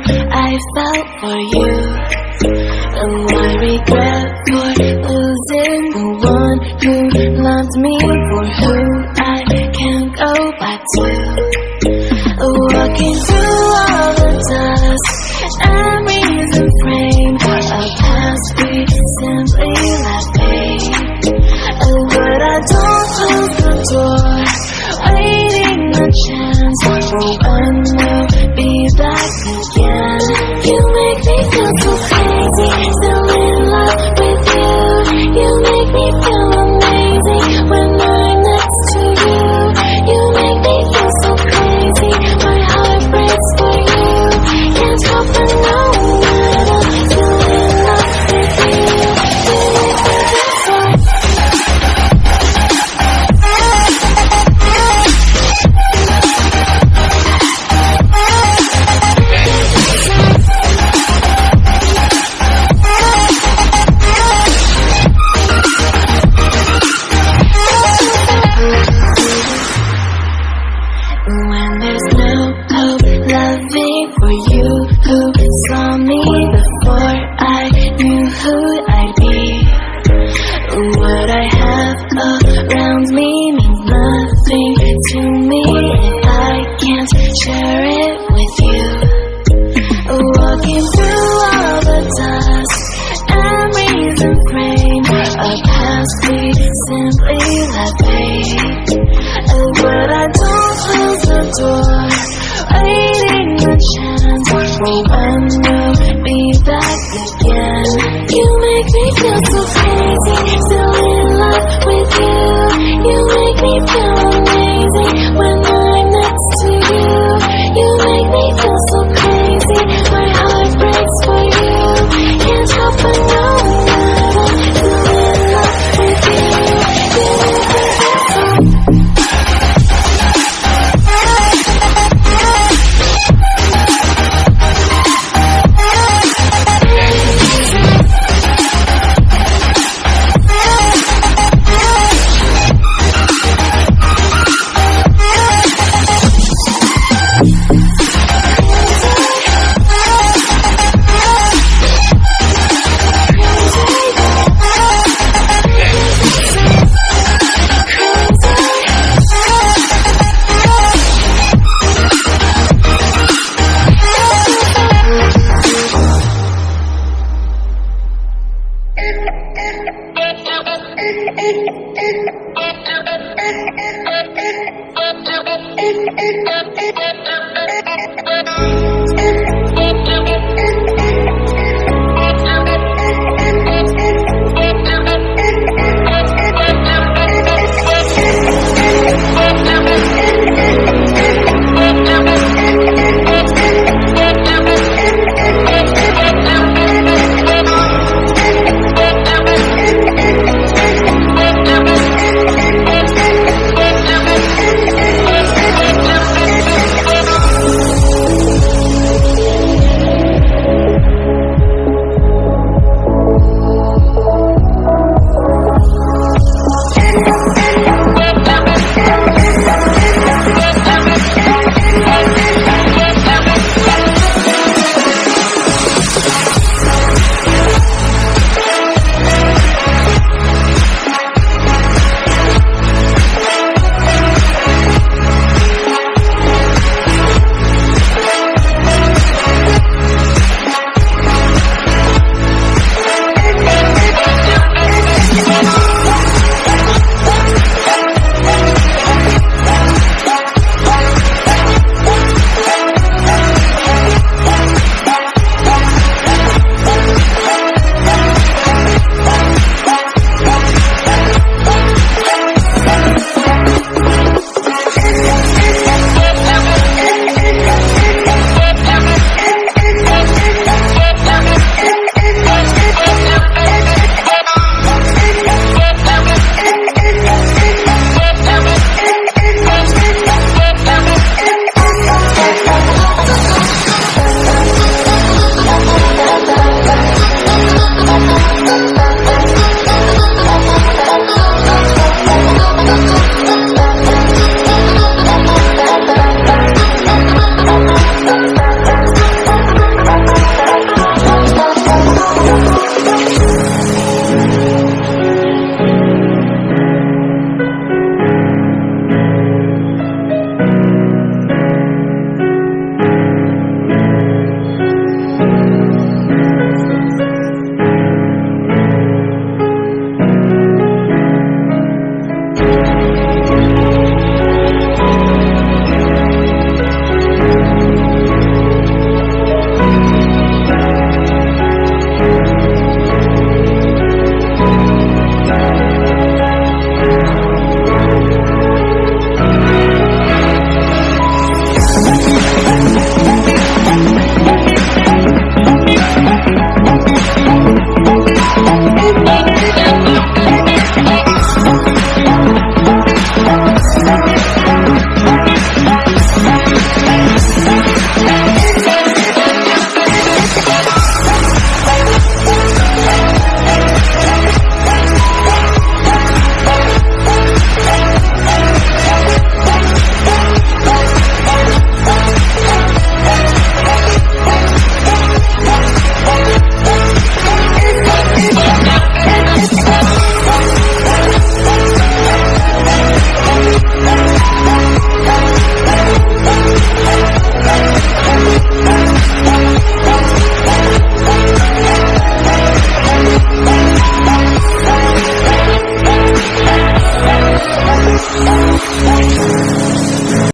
I felt for you, and I regret for losing the one who loved me, for who I can't go back to. Walking through all the dust and reason frame of past we simply left fade. But I don't close the door, waiting a chance for one will be back again. You make me feel so crazy, still in love with you. You make me feel amazing when I'm next to you. You make me feel so crazy, my heart breaks for you. Can't help but know that I'm still in love with you. You make me feel so. When there's no hope loving for you who saw me before I knew who I'd be. What I have around me means nothing to me if I can't share it with you. Walking through all the dust and reason frame of past we simply left fade. But I don't close the door, waiting a chance for one will be back again. You make me feel so crazy, still in love with you. You make me feel amazing when